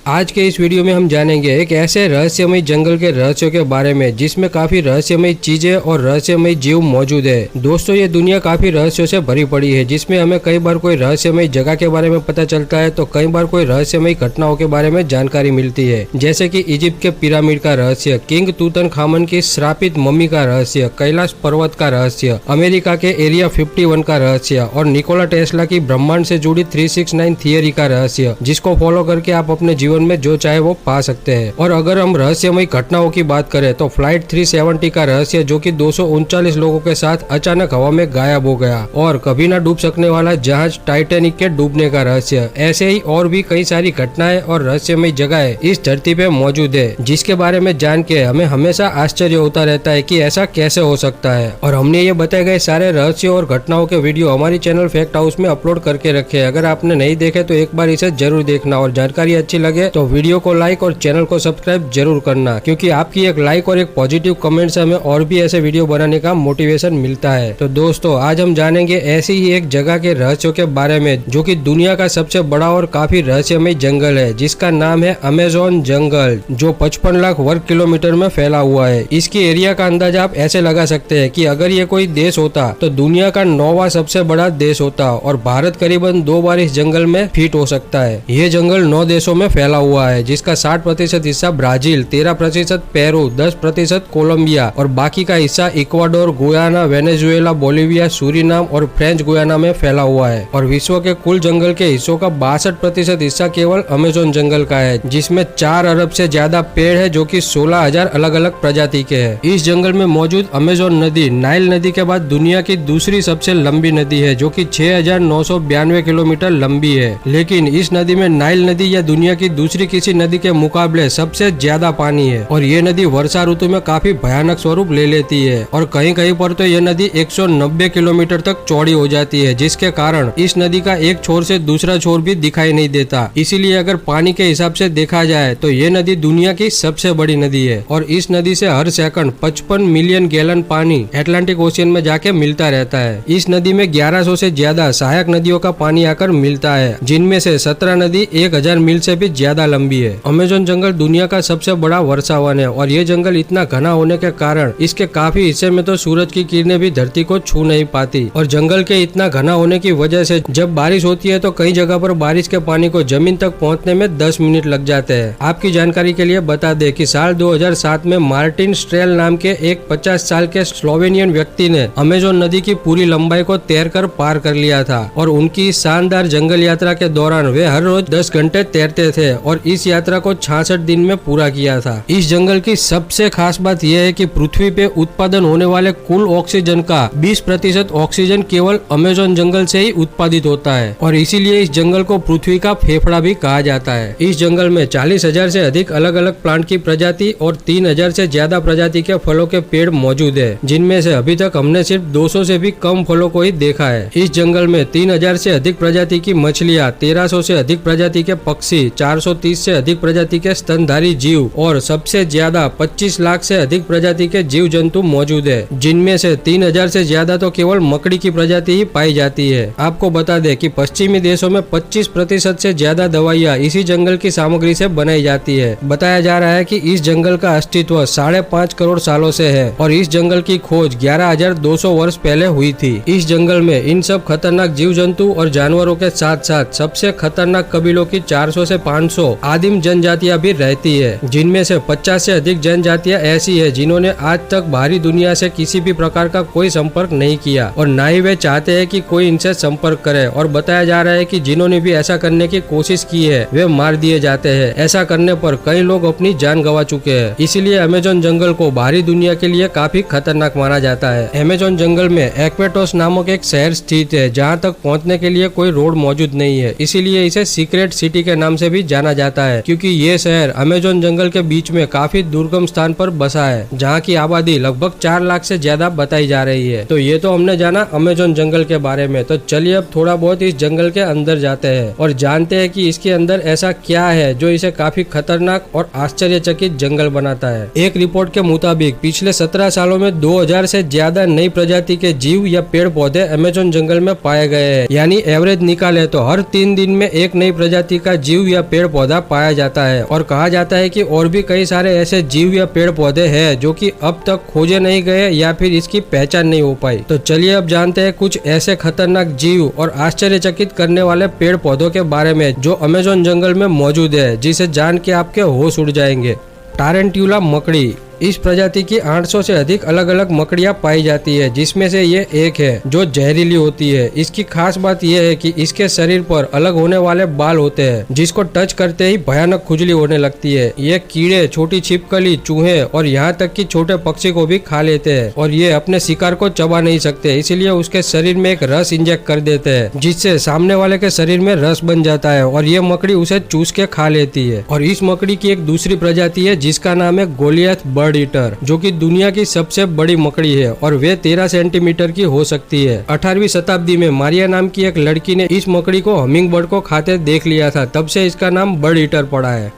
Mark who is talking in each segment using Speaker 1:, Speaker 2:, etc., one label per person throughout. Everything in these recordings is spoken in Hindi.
Speaker 1: आज के इस वीडियो में हम जानेंगे एक ऐसे रहस्यमय जंगल के रहस्यों के बारे में जिसमें काफी रहस्यमय चीजें और रहस्यमय जीव मौजूद है। दोस्तों, ये दुनिया काफी रहस्यों से भरी पड़ी है, जिसमें हमें कई बार कोई रहस्यमय जगह के बारे में पता चलता है तो कई बार कोई रहस्यमय घटनाओं के बारे में जानकारी मिलती है। जैसे कि इजिप्ट के पिरामिड का रहस्य, किंग तूतनखामन की श्रापित मम्मी का रहस्य, कैलाश पर्वत का रहस्य, अमेरिका के एरिया 51 का रहस्य और निकोला टेस्ला की ब्रह्मांड से जुड़ी 369 थियरी का रहस्य, जिसको फॉलो करके आप अपने जीवन में जो चाहे वो पा सकते हैं। और अगर हम रहस्यमय घटनाओं की बात करें तो फ्लाइट 370 का रहस्य, जो कि 239 लोगों के साथ अचानक हवा में गायब हो गया, और कभी ना डूब सकने वाला जहाज टाइटैनिक के डूबने का रहस्य। ऐसे ही और भी कई सारी घटनाएं और रहस्यमय जगहें इस धरती पे मौजूद है, जिसके बारे में जान के हमें हमेशा आश्चर्य होता रहता है कि ऐसा कैसे हो सकता है। और हमने ये बताए गए सारे रहस्यों और घटनाओं के वीडियो हमारी चैनल फैक्ट हाउस में अपलोड करके रखे हैं। अगर आपने नहीं देखे तो एक बार इसे जरूर देखना, और जानकारी अच्छी लगे तो वीडियो को लाइक और चैनल को सब्सक्राइब जरूर करना, क्योंकि आपकी एक लाइक और एक पॉजिटिव कमेंट से हमें और भी ऐसे वीडियो बनाने का मोटिवेशन मिलता है। तो दोस्तों, आज हम जानेंगे ऐसी ही एक जगह के रहस्यों के बारे में जो कि दुनिया का सबसे बड़ा और काफी रहस्यमय जंगल है, जिसका नाम है अमेज़न जंगल, जो 55 लाख वर्ग किलोमीटर में फैला हुआ है। इसकी एरिया का अंदाजा आप ऐसे लगा सकते हैं कि अगर ये कोई देश होता तो दुनिया का 9वां सबसे बड़ा देश होता, और भारत करीबन 2 बार इस जंगल में फिट हो सकता है। ये जंगल 9 देशों में फैला हुआ है, जिसका 60% हिस्सा ब्राजील, 13% पेरू, 10% कोलंबिया और बाकी का हिस्सा Ecuador, Guyana, Venezuela, Bolivia, Suriname और फ्रेंच गुयाना में फैला हुआ है। और विश्व के कुल जंगल के हिस्सों का 62% हिस्सा केवल अमेज़न जंगल का है, जिसमें 4 अरब से ज्यादा पेड़ है, जो कि 16,000 अलग अलग प्रजाति के हैं। इस जंगल में मौजूद अमेज़न नदी नाइल नदी के बाद दुनिया की दूसरी सबसे लंबी नदी है, जो कि 6,992 किलोमीटर लंबी है। लेकिन इस नदी में नाइल नदी या दुनिया की दूसरी किसी नदी के मुकाबले सबसे ज्यादा पानी है, और ये नदी वर्षा ऋतु में काफी भयानक स्वरूप ले लेती है, और कहीं कहीं पर तो ये नदी 190 किलोमीटर तक चौड़ी हो जाती है, जिसके कारण इस नदी का एक छोर से दूसरा छोर भी दिखाई नहीं देता। इसीलिए अगर पानी के हिसाब से देखा जाए तो ये नदी दुनिया की सबसे बड़ी नदी है, और इस नदी से हर सेकंड 55 मिलियन गैलन पानी अटलांटिक ओशियन में जाके मिलता रहता है। इस नदी में 1100 से ज्यादा सहायक नदियों का पानी आकर मिलता है, जिनमें से 17 नदी 1000 मील से भी ज्यादा लंबी है। अमेज़न जंगल दुनिया का सबसे बड़ा वर्षावन है, और ये जंगल इतना घना होने के कारण इसके काफी हिस्से में तो सूरज की किरणें भी धरती को छू नहीं पाती, और जंगल के इतना घना होने की वजह से जब बारिश होती है तो कई जगह पर बारिश के पानी को जमीन तक पहुंचने में 10 मिनट लग जाते हैं। आपकी जानकारी के लिए बता दें कि साल 2007 में मार्टिन स्ट्रेल नाम के एक 50 साल के स्लोवेनियन व्यक्ति ने अमेज़न नदी की पूरी लंबाई को तैरकर पार कर लिया था, और उनकी शानदार जंगल यात्रा के दौरान वे हर रोज 10 घंटे तैरते थे, और इस यात्रा को 66 दिन में पूरा किया था। इस जंगल की सबसे खास बात यह है कि पृथ्वी पे उत्पादन होने वाले कुल ऑक्सीजन का 20% ऑक्सीजन केवल अमेज़न जंगल से ही उत्पादित होता है, और इसीलिए इस जंगल को पृथ्वी का फेफड़ा भी कहा जाता है। इस जंगल में 40,000 से अधिक अलग अलग प्लांट की प्रजाति और 3,000 से ज्यादा प्रजाति के फलों के पेड़ मौजूद है, जिनमें से अभी तक हमने सिर्फ 200 से भी कम फलों को ही देखा है। इस जंगल में 3,000 से अधिक प्रजाति की मछलियाँ, 1300 से अधिक प्रजाति के पक्षी, 430 से अधिक प्रजाति के स्तनधारी जीव और सबसे ज्यादा 25 लाख से अधिक प्रजाति के जीव जंतु मौजूद है, जिनमें से 3,000 से ज्यादा तो केवल मकड़ी की प्रजाति ही पाई जाती है। आपको बता दें कि पश्चिमी देशों में 25% से ज्यादा दवाइयाँ इसी जंगल की सामग्री से बनाई जाती है। बताया जा रहा है कि इस जंगल का अस्तित्व 5.5 करोड़ सालों से है, और इस जंगल की खोज 11,200 वर्ष पहले हुई थी। इस जंगल में इन सब खतरनाक जीव जंतु और जानवरों के साथ साथ सबसे खतरनाक कबीलों की 400 से 500 आदिम जनजातियां भी रहती है, जिनमें से 50 से अधिक जनजातियां ऐसी है जिन्होंने आज तक बाहरी दुनिया से किसी भी प्रकार का कोई संपर्क नहीं किया, और न ही वे चाहते हैं कि कोई इनसे संपर्क करे। और बताया जा रहा है कि जिन्होंने भी ऐसा करने की कोशिश की है वे मार दिए जाते हैं। ऐसा करने पर कई लोग अपनी जान गंवा चुके हैं। इसीलिए अमेज़न जंगल को बाहरी दुनिया के लिए काफी खतरनाक माना जाता है। अमेज़न जंगल में एक्वेटोस नामक एक शहर स्थित है, जहाँ तक पहुँचने के लिए कोई रोड मौजूद नहीं है। इसीलिए इसे सीक्रेट सिटी के नाम से भी जाना जाता है, क्योंकि ये शहर अमेज़न जंगल के बीच में काफी दुर्गम स्थान पर बसा है, जहाँ की आबादी लगभग 4 लाख से ज्यादा बताई जा रही है। तो ये तो हमने जाना अमेज़न जंगल के बारे में। तो चलिए अब थोड़ा बहुत इस जंगल के अंदर जाते हैं और जानते हैं कि इसके अंदर ऐसा क्या है जो इसे काफी खतरनाक और आश्चर्यचकित जंगल बनाता है। एक रिपोर्ट के मुताबिक पिछले 17 सालों में 2000 से ज्यादा नई प्रजाति के जीव या पेड़ पौधे अमेज़न जंगल में पाए गए हैं। यानी एवरेज निकाले तो हर 3 दिन में एक नई प्रजाति का जीव या पेड़ पौधा पाया जाता है और कहा जाता है कि और भी कई सारे ऐसे जीव या पेड़ पौधे हैं जो कि अब तक खोजे नहीं गए या फिर इसकी पहचान नहीं हो पाई। तो चलिए अब जानते हैं कुछ ऐसे खतरनाक जीव और आश्चर्यचकित करने वाले पेड़ पौधों के बारे में जो अमेज़न जंगल में मौजूद है, जिसे जान के आपके होश उड़ जाएंगे। टारंटुला मकड़ी। इस प्रजाति की 800 से अधिक अलग अलग मकड़ियां पाई जाती है, जिसमें से ये एक है जो जहरीली होती है। इसकी खास बात यह है कि इसके शरीर पर अलग होने वाले बाल होते हैं, जिसको टच करते ही भयानक खुजली होने लगती है। ये कीड़े, छोटी छिपकली, चूहे और यहाँ तक कि छोटे पक्षी को भी खा लेते हैं और ये अपने शिकार को चबा नहीं सकते, इसीलिए उसके शरीर में एक रस इंजेक्ट कर देते हैं, जिससे सामने वाले के शरीर में रस बन जाता है और ये मकड़ी उसे चूस के खा लेती है। और इस मकड़ी की एक दूसरी प्रजाति है जिसका नाम है गोलियथ बर्ड ईटर, जो कि दुनिया की सबसे बड़ी मकड़ी है और वे 13 सेंटीमीटर की हो सकती है। 18वीं शताब्दी में मारिया नाम की एक लड़की ने इस मकड़ी को हमिंग बर्ड को खाते देख लिया था, तब से इसका नाम बर्ड ईटर पड़ा है।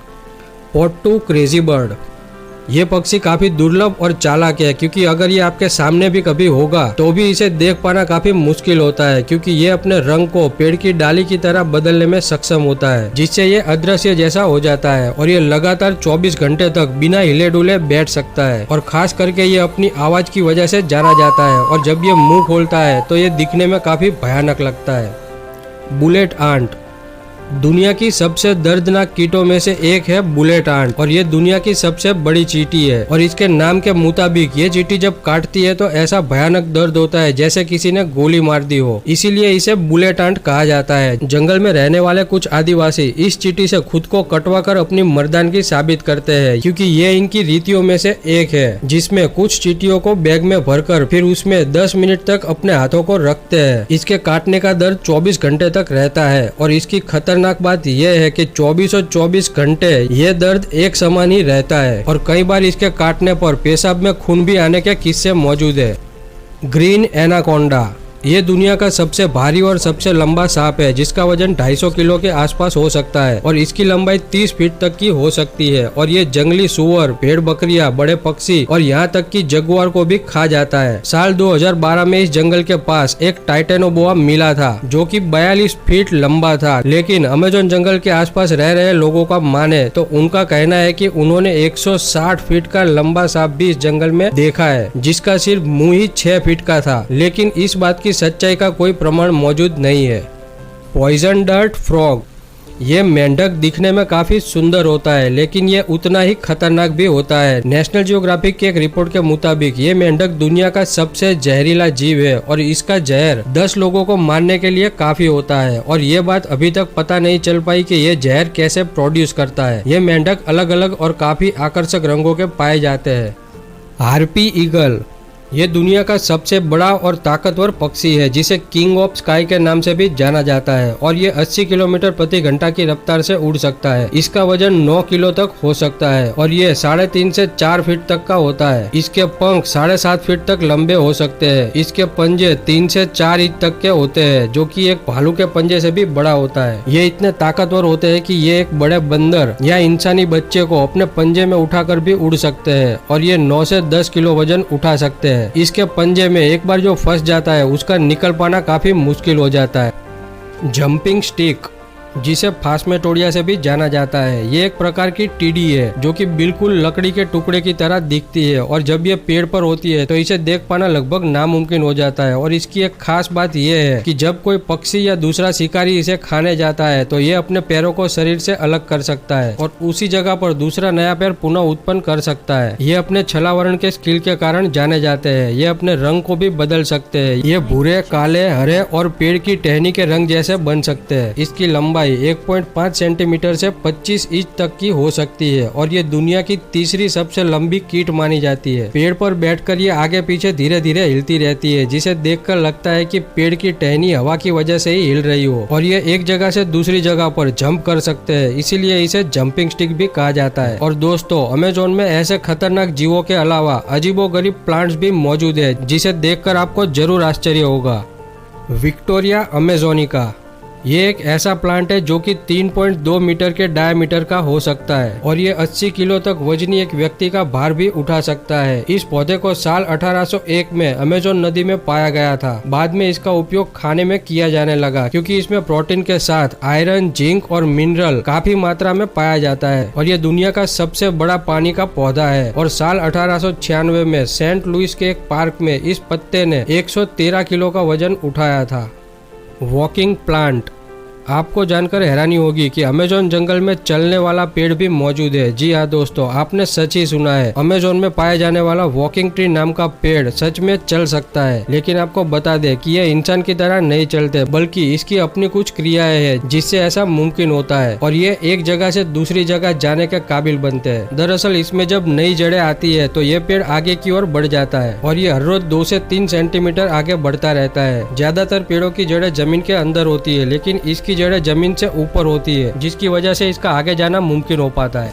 Speaker 1: Pottu crazy bird. ये पक्षी काफी दुर्लभ और चालाक है, क्योंकि अगर ये आपके सामने भी कभी होगा तो भी इसे देख पाना काफी मुश्किल होता है, क्योंकि ये अपने रंग को पेड़ की डाली की तरह बदलने में सक्षम होता है, जिससे ये अदृश्य जैसा हो जाता है और ये लगातार 24 घंटे तक बिना हिले डुले बैठ सकता है। और खास करके ये अपनी आवाज की वजह से जाना जाता है और जब ये मुंह खोलता है तो ये दिखने में काफी भयानक लगता है। Bullet ant. दुनिया की सबसे दर्दनाक कीटों में से एक है बुलेट आंट और ये दुनिया की सबसे बड़ी चींटी है। और इसके नाम के मुताबिक ये चींटी जब काटती है तो ऐसा भयानक दर्द होता है जैसे किसी ने गोली मार दी हो, इसीलिए इसे बुलेट आंट कहा जाता है। जंगल में रहने वाले कुछ आदिवासी इस चींटी से खुद को कटवा कर अपनी मर्दानगी साबित करते हैं, क्योंकि ये इनकी रीतियों में से एक है जिसमें कुछ चींटियों को बैग में भरकर फिर उसमें 10 मिनट तक अपने हाथों को रखते हैं। इसके काटने का दर्द 24 घंटे तक रहता है और इसकी खतरनाक बात यह है कि 24 घंटे ये दर्द एक समान ही रहता है और कई बार इसके काटने पर पेशाब में खून भी आने के किस्से मौजूद है। Green anaconda. ये दुनिया का सबसे भारी और सबसे लंबा सांप है, जिसका वजन 250 किलो के आसपास हो सकता है और इसकी लंबाई 30 फीट तक की हो सकती है। और ये जंगली सुअर, भेड़ बकरियां, बड़े पक्षी और यहाँ तक कि जगुआर को भी खा जाता है। साल 2012 में इस जंगल के पास एक टाइटेनोबोआ मिला था जो कि 42 फीट लंबा था, लेकिन अमेज़न जंगल के आसपास रह रहे लोगों का माने तो उनका कहना है कि उन्होंने 160 फीट का लंबा सांप भी इस जंगल में देखा है, जिसका सिर्फ मुंह ही 6 फीट का था, लेकिन इस बात की सच्चाई का कोई प्रमाण मौजूद नहीं है। Poison dart frog. ये मेंढक दिखने में काफी सुंदर होता है, लेकिन ये उतना ही खतरनाक भी होता है। नेशनल जियोग्राफिक की एक रिपोर्ट के मुताबिक ये मेंढक दुनिया का सबसे जहरीला जीव है और इसका जहर 10 लोगों को मारने के लिए काफी होता है। और ये बात अभी तक पता नहीं चल पाई कि ये जहर कैसे प्रोड्यूस करता है। ये मेंढक अलग अलग और काफी आकर्षक रंगों के पाए जाते हैं। Harpy eagle. ये दुनिया का सबसे बड़ा और ताकतवर पक्षी है, जिसे किंग ऑफ स्काई के नाम से भी जाना जाता है और ये 80 किलोमीटर प्रति घंटा की रफ्तार से उड़ सकता है। इसका वजन 9 किलो तक हो सकता है और ये 3.5 से 4 फीट तक का होता है। इसके पंख 7.5 फीट तक लंबे हो सकते हैं। इसके पंजे 3 से 4 इंच तक के होते हैं, जो कि एक भालू के पंजे से भी बड़ा होता है। ये इतने ताकतवर होते हैं कि ये एक बड़े बंदर या इंसानी बच्चे को अपने पंजे में उठाकर भी उड़ सकते हैं और ये 9 से 10 किलो वजन उठा सकते हैं। इसके पंजे में एक बार जो फंस जाता है उसका निकल पाना काफी मुश्किल हो जाता है। जंपिंग स्टिक, जिसे फास्मेटोडिया से भी जाना जाता है, ये एक प्रकार की टीडी है जो कि बिल्कुल लकड़ी के टुकड़े की तरह दिखती है और जब ये पेड़ पर होती है तो इसे देख पाना लगभग नामुमकिन हो जाता है। और इसकी एक खास बात यह है कि जब कोई पक्षी या दूसरा शिकारी इसे खाने जाता है तो ये अपने पैरों को शरीर से अलग कर सकता है और उसी जगह पर दूसरा नया पैर पुनः उत्पन्न कर सकता है। ये अपने छलावरण के स्किल के कारण जाने जाते हैं। ये अपने रंग को भी बदल सकते हैं। ये भूरे, काले, हरे और पेड़ की टहनी के रंग जैसे बन सकते हैं। इसकी लंबाई 1.5 सेंटीमीटर से 25 इंच तक की हो सकती है और ये दुनिया की तीसरी सबसे लंबी कीट मानी जाती है। पेड़ पर बैठकर ये आगे पीछे धीरे धीरे हिलती रहती है, जिसे देखकर लगता है कि पेड़ की टहनी हवा की वजह से ही हिल रही हो। और ये एक जगह से दूसरी जगह पर जंप कर सकते हैं, इसीलिए इसे जंपिंग स्टिक भी कहा जाता है। और दोस्तों, अमेज़न में ऐसे खतरनाक जीवों के अलावा अजीबोगरीब प्लांट्स भी मौजूद है, जिसे देखकर आपको जरूर आश्चर्य होगा। विक्टोरिया अमेज़ोनिका। ये एक ऐसा प्लांट है जो कि 3.2 मीटर के डायमीटर का हो सकता है और ये 80 किलो तक वजनी एक व्यक्ति का भार भी उठा सकता है। इस पौधे को साल 1801 में अमेज़न नदी में पाया गया था। बाद में इसका उपयोग खाने में किया जाने लगा क्योंकि इसमें प्रोटीन के साथ आयरन, जिंक और मिनरल काफी मात्रा में पाया जाता है और ये दुनिया का सबसे बड़ा पानी का पौधा है। और साल 1896 में सेंट लुइस के एक पार्क में इस पत्ते ने 113 किलो का वजन उठाया था। Walking plant. आपको जानकर हैरानी होगी कि अमेज़न जंगल में चलने वाला पेड़ भी मौजूद है। जी हाँ दोस्तों, आपने सच ही सुना है। अमेज़न में पाए जाने वाला वॉकिंग ट्री नाम का पेड़ सच में चल सकता है। लेकिन आपको बता दें कि यह इंसान की तरह नहीं चलते, बल्कि इसकी अपनी कुछ क्रियाएं हैं जिससे ऐसा मुमकिन होता है और ये एक जगह से दूसरी जगह जाने के काबिल बनते हैं। दरअसल इसमें जब नई जड़ें आती है तो ये पेड़ आगे की ओर बढ़ जाता है और ये हर रोज 2 से 3 सेंटीमीटर आगे बढ़ता रहता है। ज्यादातर पेड़ों की जड़ें जमीन के अंदर होती है, लेकिन इसकी जड़ें जमीन से ऊपर होती है, जिसकी वजह से इसका आगे जाना मुमकिन हो पाता है।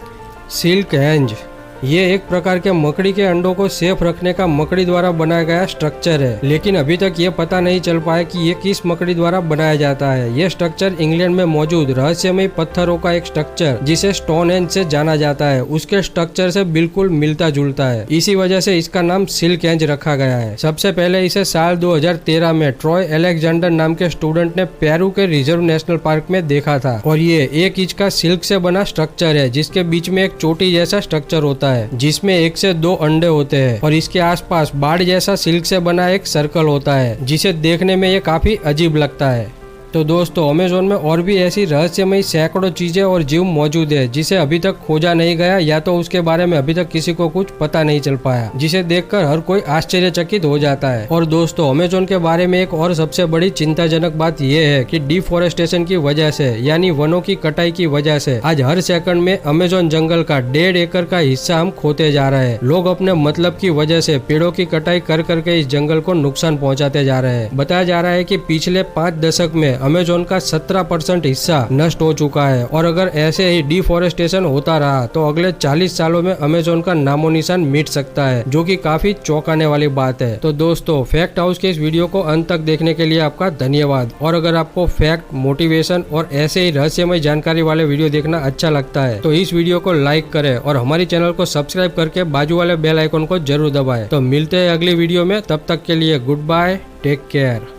Speaker 1: Silk henge. ये एक प्रकार के मकड़ी के अंडों को सेफ रखने का मकड़ी द्वारा बनाया गया स्ट्रक्चर है, लेकिन अभी तक ये पता नहीं चल पाया कि ये किस मकड़ी द्वारा बनाया जाता है। ये स्ट्रक्चर इंग्लैंड में मौजूद रहस्यमय पत्थरों का एक स्ट्रक्चर जिसे स्टोनहेंज से जाना जाता है उसके स्ट्रक्चर से बिल्कुल मिलता जुलता है। इसी वजह से इसका नाम सिल्क हेंज रखा गया है। सबसे पहले इसे साल 2013 में ट्रॉय अलेक्जेंडर नाम के स्टूडेंट ने पेरू के रिजर्व नेशनल पार्क में देखा था और ये 1 इंच का सिल्क से बना स्ट्रक्चर है जिसके बीच में एक चोटी जैसा स्ट्रक्चर होता है जिसमें 1 से 2 अंडे होते हैं और इसके आसपास बाड़ जैसा सिल्क से बना एक सर्कल होता है जिसे देखने में ये काफी अजीब लगता है। तो दोस्तों, अमेज़न में और भी ऐसी रहस्यमयी सैकड़ों चीजें और जीव मौजूद है जिसे अभी तक खोजा नहीं गया या तो उसके बारे में अभी तक किसी को कुछ पता नहीं चल पाया, जिसे देखकर हर कोई आश्चर्यचकित हो जाता है। और दोस्तों, अमेज़न के बारे में एक और सबसे बड़ी चिंताजनक बात यह है कि डिफोरेस्टेशन की वजह से, यानी वनों की कटाई की वजह से आज हर सेकंड में अमेज़न जंगल का 1.5 एकड़ का हिस्सा हम खोते जा रहे हैं। लोग अपने मतलब की वजह से पेड़ों की कटाई कर करके इस जंगल को नुकसान पहुँचाते जा रहे हैं। बताया जा रहा है कि पिछले 5 दशक में अमेज़न का 17% हिस्सा नष्ट हो चुका है और अगर ऐसे ही डिफोरेस्टेशन होता रहा तो अगले 40 सालों में अमेज़न का नामो निशान मिट सकता है, जो कि काफी चौंकाने वाली बात है। तो दोस्तों, फैक्ट हाउस के इस वीडियो को अंत तक देखने के लिए आपका धन्यवाद। और अगर आपको फैक्ट, मोटिवेशन और ऐसे ही रहस्यमय जानकारी वाले वीडियो देखना अच्छा लगता है तो इस वीडियो को लाइक करें और हमारी चैनल को सब्सक्राइब करके बाजू वाले बेल आइकन को जरूर दबाएं। तो मिलते हैं अगली वीडियो में, तब तक के लिए गुड बाय, टेक केयर।